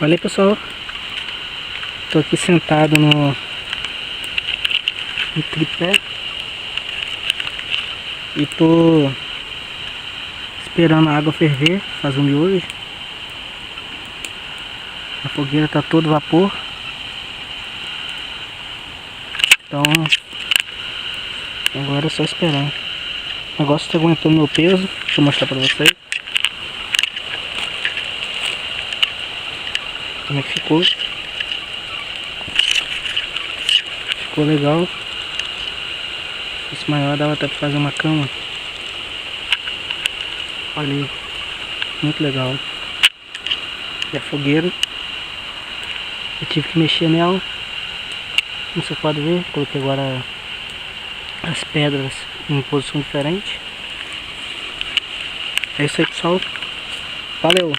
Olha aí, pessoal, tô aqui sentado no tripé e tô esperando a água ferver, fazer um miojo. A fogueira tá todo vapor, então agora é só esperar. O negócio tá aguentando meu peso, deixa eu mostrar pra vocês como é que ficou. Ficou legal. Esse maior dava até pra fazer uma cama. Olha aí, muito legal. E a fogueira, eu tive que mexer nela, como você pode ver. Coloquei agora as pedras em posição diferente. É isso aí, pessoal. Valeu!